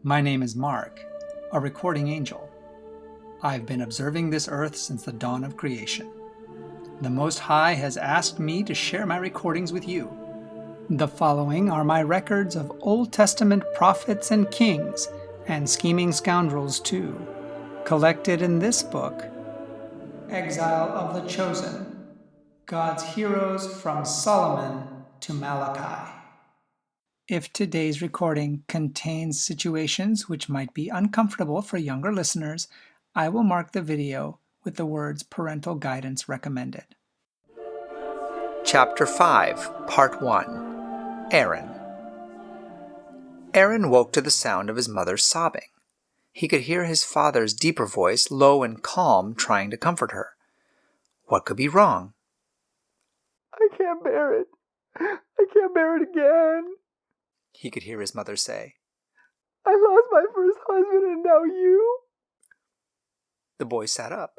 My name is Mark, a recording angel. I've been observing this earth since the dawn of creation. The Most High has asked me to share my recordings with you. The following are my records of Old Testament prophets and kings, and scheming scoundrels too, collected in this book, Exile of the Chosen, God's Heroes from Solomon to Malachi. If today's recording contains situations which might be uncomfortable for younger listeners, I will mark the video with the words Parental Guidance Recommended. Chapter 5, Part 1. Aaron. Aaron woke to the sound of his mother sobbing. He could hear his father's deeper voice, low and calm, trying to comfort her. What could be wrong? I can't bear it. I can't bear it again, he could hear his mother say. I lost my first husband and now you? The boy sat up.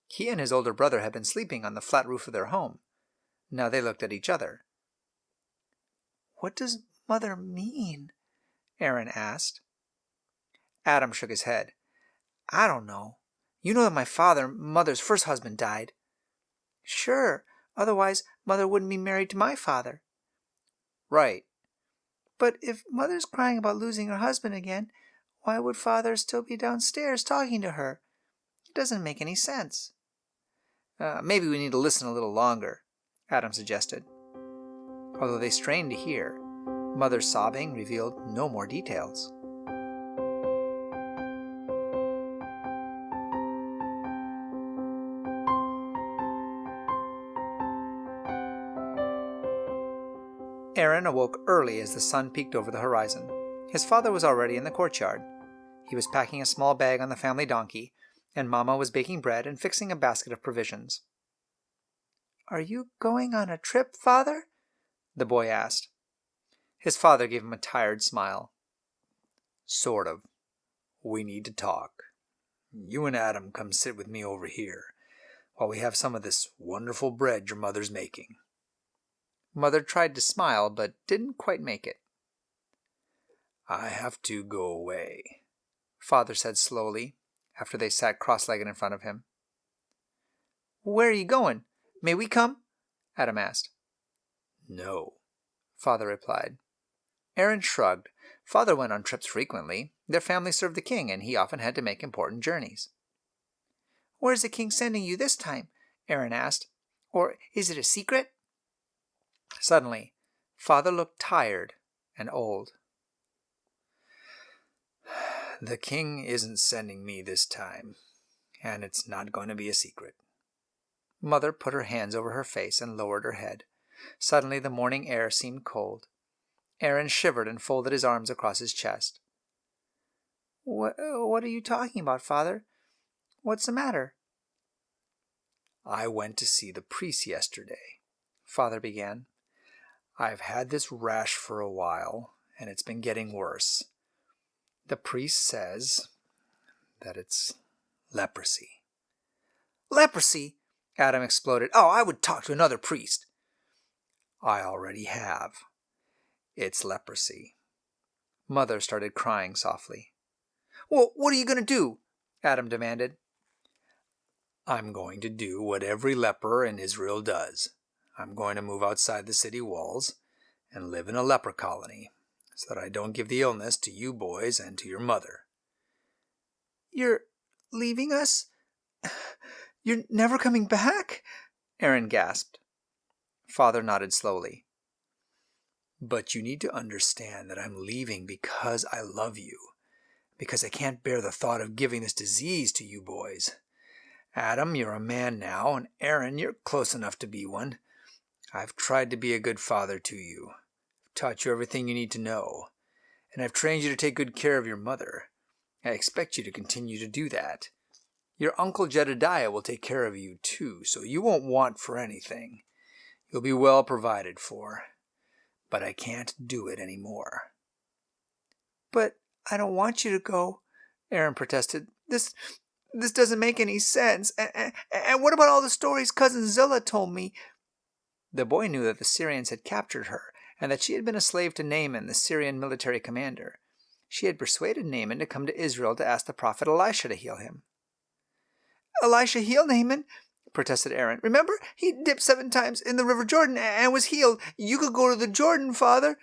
He and his older brother had been sleeping on the flat roof of their home. Now they looked at each other. What does Mother mean? Aaron asked. Adam shook his head. I don't know. You know that Mother's first husband, died. Sure, otherwise Mother wouldn't be married to my father. Right. But if Mother's crying about losing her husband again, why would Father still be downstairs talking to her? It doesn't make any sense. Maybe we need to listen a little longer, Adam suggested. Although they strained to hear, Mother's sobbing revealed no more details. Aaron awoke early as the sun peeked over the horizon. His father was already in the courtyard. He was packing a small bag on the family donkey, and Mama was baking bread and fixing a basket of provisions. Are you going on a trip, Father? The boy asked. His father gave him a tired smile. Sort of. We need to talk. You and Adam come sit with me over here while we have some of this wonderful bread your mother's making. Mother tried to smile, but didn't quite make it. I have to go away, Father said slowly, after they sat cross-legged in front of him. Where are you going? May we come? Adam asked. No, Father replied. Aaron shrugged. Father went on trips frequently. Their family served the king, and he often had to make important journeys. Where's the king sending you this time? Aaron asked. Or is it a secret? Suddenly, Father looked tired and old. The king isn't sending me this time, and it's not going to be a secret. Mother put her hands over her face and lowered her head. Suddenly the morning air seemed cold. Aaron shivered and folded his arms across his chest. What are you talking about, Father? What's the matter? I went to see the priest yesterday, Father began. I've had this rash for a while, and it's been getting worse. The priest says that it's leprosy. Leprosy? Adam exploded. Oh, I would talk to another priest. I already have. It's leprosy. Mother started crying softly. Well, what are you going to do? Adam demanded. I'm going to do what every leper in Israel does. I'm going to move outside the city walls and live in a leper colony so that I don't give the illness to you boys and to your mother. You're leaving us? You're never coming back? Aaron gasped. Father nodded slowly. But you need to understand that I'm leaving because I love you, because I can't bear the thought of giving this disease to you boys. Adam, you're a man now, and Aaron, you're close enough to be one. I've tried to be a good father to you. I've taught you everything you need to know. And I've trained you to take good care of your mother. I expect you to continue to do that. Your uncle Jedediah will take care of you too, so you won't want for anything. You'll be well provided for. But I can't do it anymore. But I don't want you to go, Aaron protested. This doesn't make any sense. And what about all the stories Cousin Zillah told me? The boy knew that the Syrians had captured her, and that she had been a slave to Naaman, the Syrian military commander. She had persuaded Naaman to come to Israel to ask the prophet Elisha to heal him. "Elisha healed Naaman," protested Aaron. "Remember, he dipped 7 times in the river Jordan and was healed. You could go to the Jordan, Father."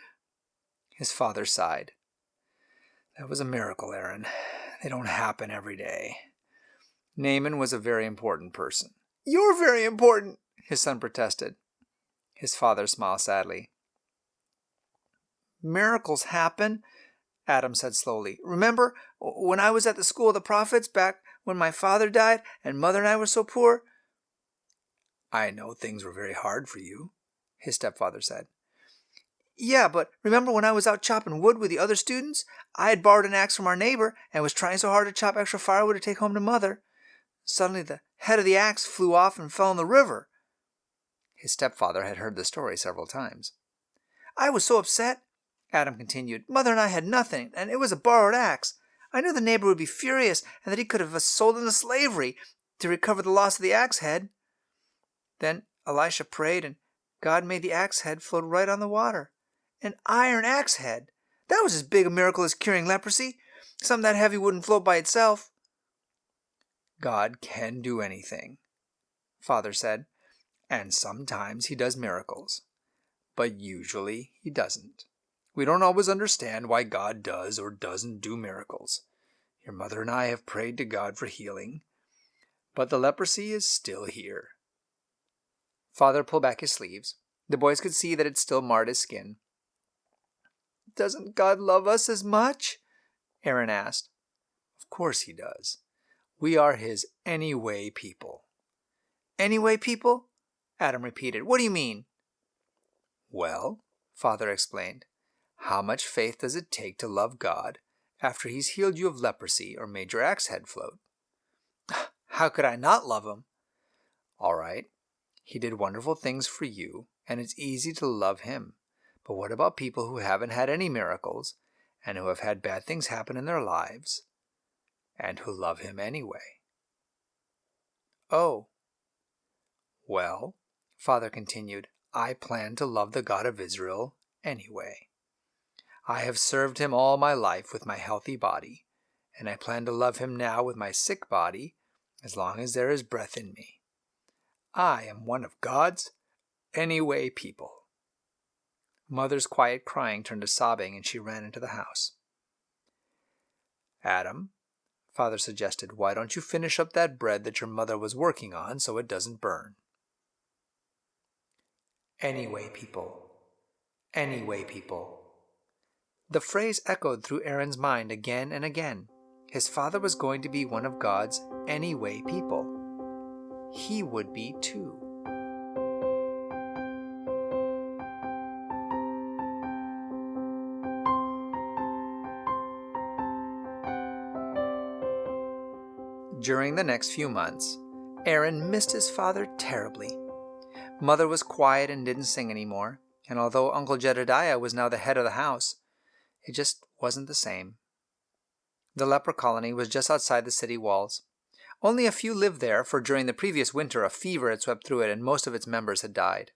His father sighed. "That was a miracle, Aaron. They don't happen every day. Naaman was a very important person." "You're very important," his son protested. His father smiled sadly. "Miracles happen," Adam said slowly. "Remember when I was at the school of the prophets back when my father died and Mother and I were so poor?" "I know things were very hard for you," his stepfather said. "Yeah, but remember when I was out chopping wood with the other students? I had borrowed an axe from our neighbor and was trying so hard to chop extra firewood to take home to Mother. Suddenly the head of the axe flew off and fell in the river." His stepfather had heard the story several times. "I was so upset," Adam continued. "Mother and I had nothing, and it was a borrowed axe. I knew the neighbor would be furious and that he could have us sold into slavery to recover the loss of the axe head. Then Elisha prayed, and God made the axe head float right on the water. An iron axe head. That was as big a miracle as curing leprosy. Something that heavy wouldn't float by itself." "God can do anything," Father said, "and sometimes he does miracles. But usually he doesn't. We don't always understand why God does or doesn't do miracles. Your mother and I have prayed to God for healing, but the leprosy is still here." Father pulled back his sleeves. The boys could see that it still marred his skin. "Doesn't God love us as much?" Aaron asked. "Of course he does. We are his anyway people." "Anyway people?" Adam repeated. "What do you mean?" "Well," Father explained, "how much faith does it take to love God after he's healed you of leprosy or made your axe head float?" "How could I not love him?" "All right. He did wonderful things for you, and it's easy to love him. But what about people who haven't had any miracles and who have had bad things happen in their lives and who love him anyway?" "Oh." "Well," Father continued, "I plan to love the God of Israel anyway. I have served him all my life with my healthy body, and I plan to love him now with my sick body as long as there is breath in me. I am one of God's anyway people." Mother's quiet crying turned to sobbing, and she ran into the house. "Adam," Father suggested, "why don't you finish up that bread that your mother was working on so it doesn't burn?" "Anyway people. Anyway people." The phrase echoed through Aaron's mind again and again. His father was going to be one of God's anyway people. He would be too. During the next few months, Aaron missed his father terribly. Mother was quiet and didn't sing anymore, and although Uncle Jedediah was now the head of the house, it just wasn't the same. The leper colony was just outside the city walls. Only a few lived there, for during the previous winter a fever had swept through it and most of its members had died.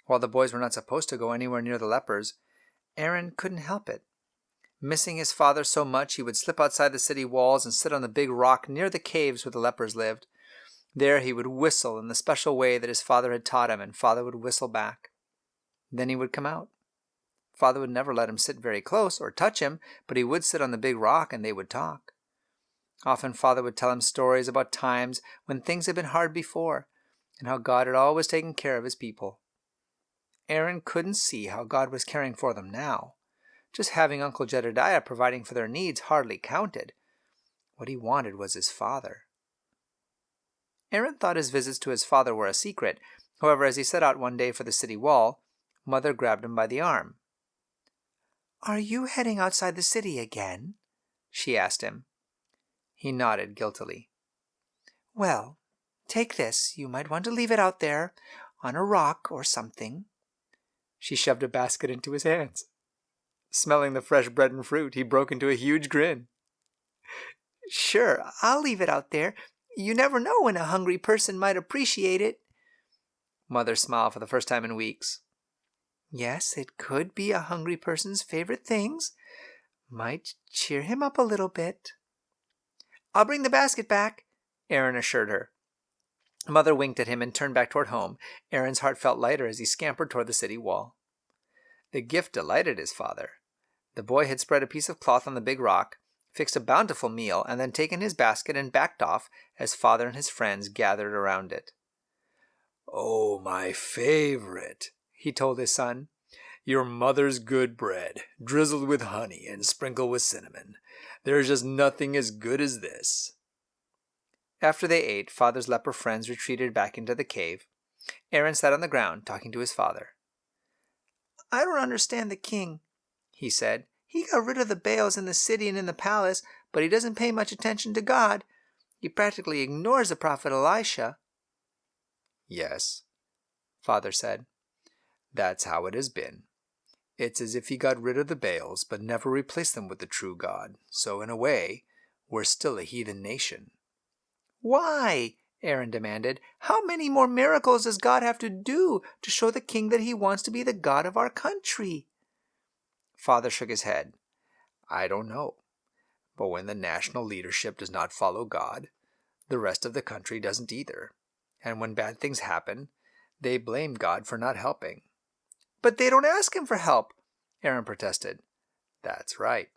While the boys were not supposed to go anywhere near the lepers, Aaron couldn't help it. Missing his father so much, he would slip outside the city walls and sit on the big rock near the caves where the lepers lived. There he would whistle in the special way that his father had taught him, and Father would whistle back. Then he would come out. Father would never let him sit very close or touch him, but he would sit on the big rock and they would talk. Often Father would tell him stories about times when things had been hard before, and how God had always taken care of his people. Aaron couldn't see how God was caring for them now. Just having Uncle Jedediah providing for their needs hardly counted. What he wanted was his father. Aaron thought his visits to his father were a secret. However, as he set out one day for the city wall, Mother grabbed him by the arm. "Are you heading outside the city again?" she asked him. He nodded guiltily. "Well, take this. You might want to leave it out there, on a rock or something." She shoved a basket into his hands. Smelling the fresh bread and fruit, he broke into a huge grin. "Sure, I'll leave it out there. You never know when a hungry person might appreciate it." Mother smiled for the first time in weeks. "Yes, it could be a hungry person's favorite things. Might cheer him up a little bit. I'll bring the basket back, Aaron assured her. Mother winked at him and turned back toward home. Aaron's heart felt lighter as he scampered toward the city wall. The gift delighted his father. The boy had spread a piece of cloth on the big rock, fixed a bountiful meal, and then taken his basket and backed off as father and his friends gathered around it. "Oh, my favorite," he told his son. "Your mother's good bread, drizzled with honey and sprinkled with cinnamon. There's just nothing as good as this." After they ate, father's leper friends retreated back into the cave. Aaron sat on the ground, talking to his father. "I don't understand the king," he said. "He got rid of the Baals in the city and in the palace, but he doesn't pay much attention to God. He practically ignores the prophet Elisha." "Yes," father said. "That's how it has been. It's as if he got rid of the Baals, but never replaced them with the true God. So in a way, we're still a heathen nation." "Why?" Aaron demanded. "How many more miracles does God have to do to show the king that he wants to be the God of our country?" Father shook his head. "I don't know. But when the national leadership does not follow God, the rest of the country doesn't either. And when bad things happen, they blame God for not helping." "But they don't ask him for help," Aaron protested. "That's right."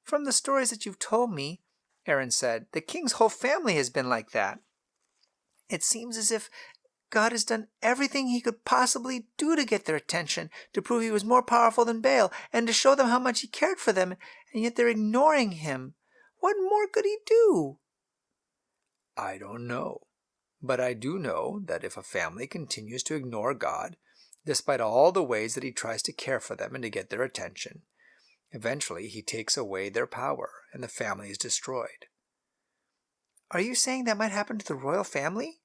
"From the stories that you've told me," Aaron said, "the king's whole family has been like that. It seems as if God has done everything he could possibly do to get their attention, to prove he was more powerful than Baal, and to show them how much he cared for them, and yet they're ignoring him. What more could he do?" "I don't know. But I do know that if a family continues to ignore God, despite all the ways that he tries to care for them and to get their attention, eventually he takes away their power and the family is destroyed." "Are you saying that might happen to the royal family?"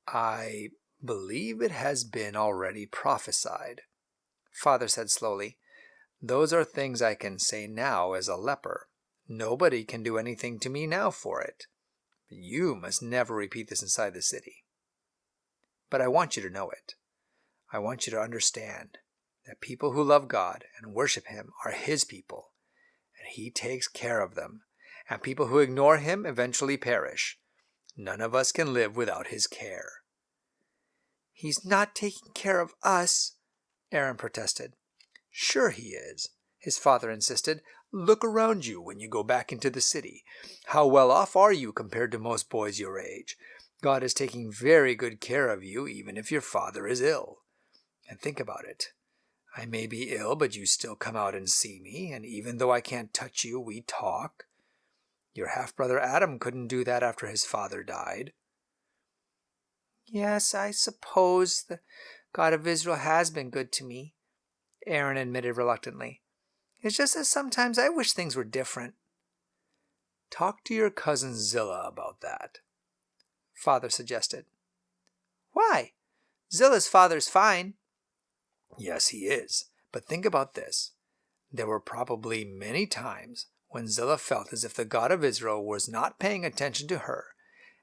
"I believe it has been already prophesied," father said slowly. "Those are things I can say now as a leper. Nobody can do anything to me now for it. But you must never repeat this inside the city. But I want you to know it. I want you to understand that people who love God and worship him are his people, and he takes care of them, and people who ignore him eventually perish. None of us can live without his care." "He's not taking care of us," Aaron protested. "Sure he is," his father insisted. "Look around you when you go back into the city. How well off are you compared to most boys your age? God is taking very good care of you, even if your father is ill. And think about it. I may be ill, but you still come out and see me, and even though I can't touch you, we talk. Your half-brother Adam couldn't do that after his father died." "Yes, I suppose the God of Israel has been good to me," Aaron admitted reluctantly. "It's just that sometimes I wish things were different." "Talk to your cousin Zillah about that," father suggested. "Why? Zillah's father's fine." "Yes, he is. But think about this. There were probably many times when Zillah felt as if the God of Israel was not paying attention to her,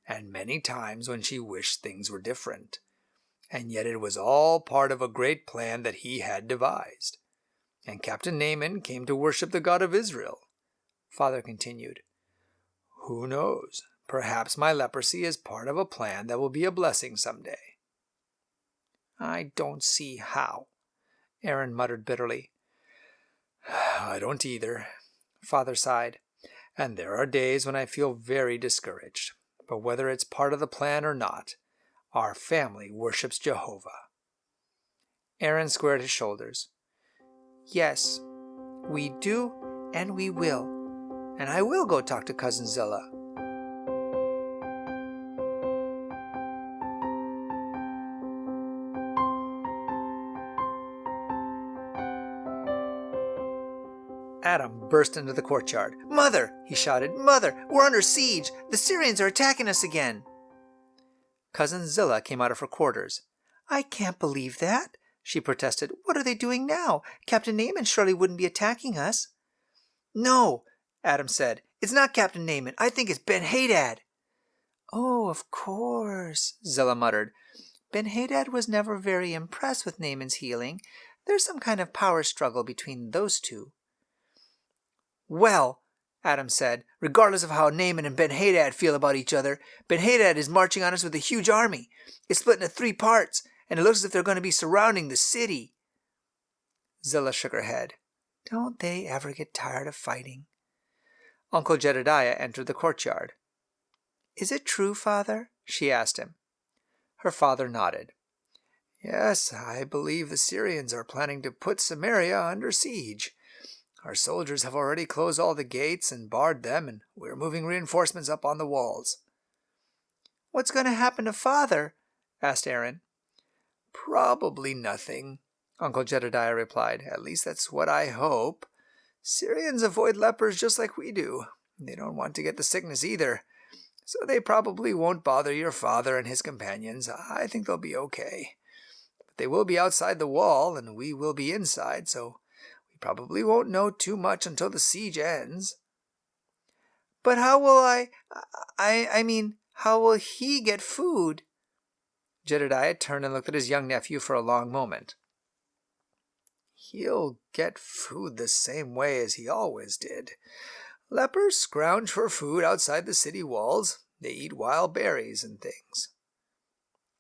and many times when she wished things were different. And yet it was all part of a great plan that he had devised. And Captain Naaman came to worship the God of Israel," father continued. "Who knows? Perhaps my leprosy is part of a plan that will be a blessing someday." "I don't see how," Aaron muttered bitterly. "I don't either," father sighed. "And there are days when I feel very discouraged. But whether it's part of the plan or not, our family worships Jehovah." Aaron squared his shoulders. "Yes, we do and we will. And I will go talk to Cousin Zillah." Adam burst into the courtyard. "Mother!" he shouted. "Mother, we're under siege! The Syrians are attacking us again!" Cousin Zillah came out of her quarters. "I can't believe that," she protested. "What are they doing now? Captain Naaman surely wouldn't be attacking us." "No," Adam said. "It's not Captain Naaman. I think it's Ben-Hadad." "Oh, of course," Zillah muttered. "Ben-Hadad was never very impressed with Naaman's healing. There's some kind of power struggle between those two. Well, Adam said, regardless of how Naaman and Ben-Hadad feel about each other, Ben-Hadad is marching on us with a huge army. It's split into 3 parts, and it looks as if they're going to be surrounding the city. Zillah shook her head. Don't they ever get tired of fighting? Uncle Jedediah entered the courtyard. Is it true, Father? She asked him. Her father nodded. Yes, I believe the Syrians are planning to put Samaria under siege. Our soldiers have already closed all the gates and barred them, and we're moving reinforcements up on the walls. What's going to happen to Father? Asked Aaron. Probably nothing, Uncle Jedediah replied. At least that's what I hope. Syrians avoid lepers just like we do. They don't want to get the sickness either, so they probably won't bother your father and his companions. I think they'll be okay. But they will be outside the wall, and we will be inside, so we probably won't know too much until the siege ends. But how will how will he get food? Jedediah turned and looked at his young nephew for a long moment. He'll get food the same way as he always did. Lepers scrounge for food outside the city walls. They eat wild berries and things.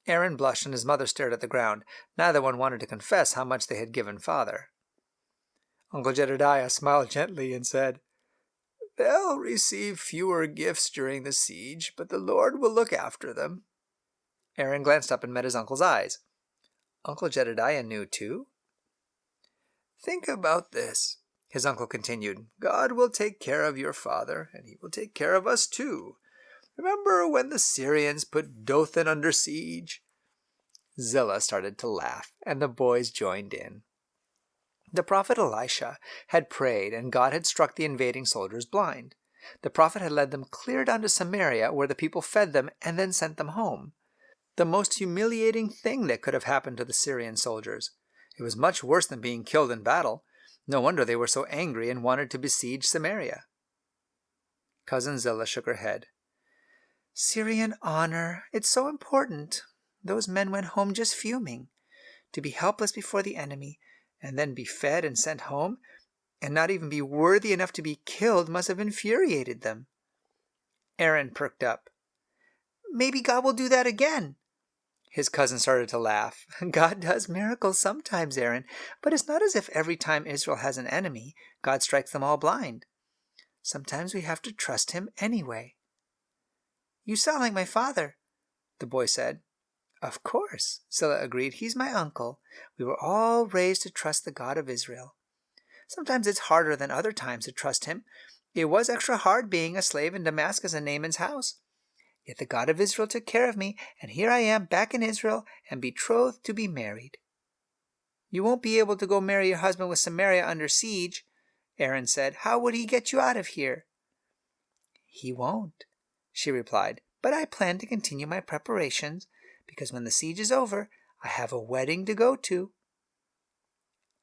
Aaron blushed and his mother stared at the ground. Neither one wanted to confess how much they had given Father. Uncle Jedediah smiled gently and said, They'll receive fewer gifts during the siege, but the Lord will look after them. Aaron glanced up and met his uncle's eyes. Uncle Jedediah knew too? Think about this, his uncle continued. God will take care of your father, and he will take care of us too. Remember when the Syrians put Dothan under siege? Zillah started to laugh, and the boys joined in. The prophet Elisha had prayed, and God had struck the invading soldiers blind. The prophet had led them clear down to Samaria, where the people fed them and then sent them home. The most humiliating thing that could have happened to the Syrian soldiers. It was much worse than being killed in battle. No wonder they were so angry and wanted to besiege Samaria. Cousin Zillah shook her head. Syrian honor, it's so important. Those men went home just fuming. To be helpless before the enemy, and then be fed and sent home, and not even be worthy enough to be killed must have infuriated them. Aaron perked up. Maybe God will do that again. His cousin started to laugh. God does miracles sometimes, Aaron, but it's not as if every time Israel has an enemy, God strikes them all blind. Sometimes we have to trust him anyway. You sound like my father, the boy said. Of course, Zillah agreed. He's my uncle. We were all raised to trust the God of Israel. Sometimes it's harder than other times to trust him. It was extra hard being a slave in Damascus in Naaman's house. Yet the God of Israel took care of me, and here I am back in Israel and betrothed to be married. You won't be able to go marry your husband with Samaria under siege, Aaron said. How would he get you out of here? He won't, she replied, but I plan to continue my preparations, because when the siege is over, I have a wedding to go to.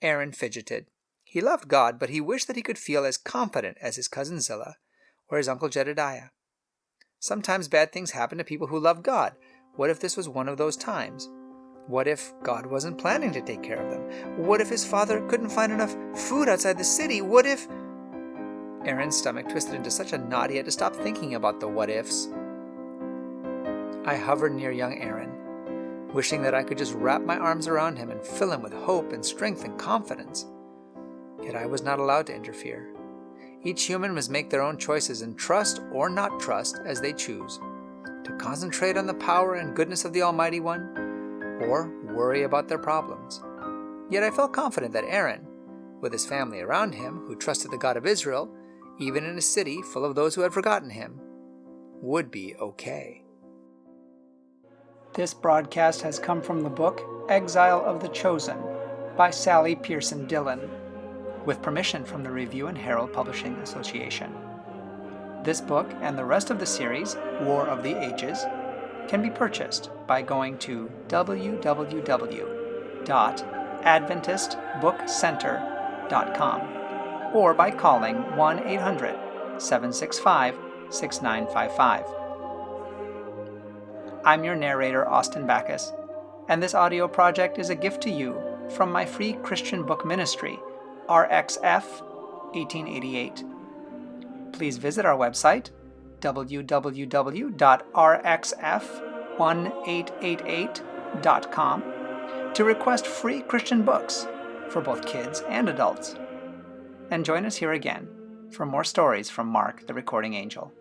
Aaron fidgeted. He loved God, but he wished that he could feel as confident as his cousin Zillah or his uncle Jedediah. Sometimes bad things happen to people who love God. What if this was one of those times? What if God wasn't planning to take care of them? What if his father couldn't find enough food outside the city? What if... Aaron's stomach twisted into such a knot he had to stop thinking about the what-ifs. I hovered near young Aaron, wishing that I could just wrap my arms around him and fill him with hope and strength and confidence. Yet I was not allowed to interfere. Each human must make their own choices and trust or not trust as they choose, to concentrate on the power and goodness of the Almighty One, or worry about their problems. Yet I felt confident that Aaron, with his family around him who trusted the God of Israel, even in a city full of those who had forgotten him, would be okay. This broadcast has come from the book Exile of the Chosen by Sally Pierson Dillon, with permission from the Review and Herald Publishing Association. This book and the rest of the series, War of the Ages, can be purchased by going to www.adventistbookcenter.com or by calling 1-800-765-6955. I'm your narrator, Austin Backus, and this audio project is a gift to you from my free Christian book ministry, RXF 1888. Please visit our website, www.rxf1888.com, to request free Christian books for both kids and adults. And join us here again for more stories from Mark the Recording Angel.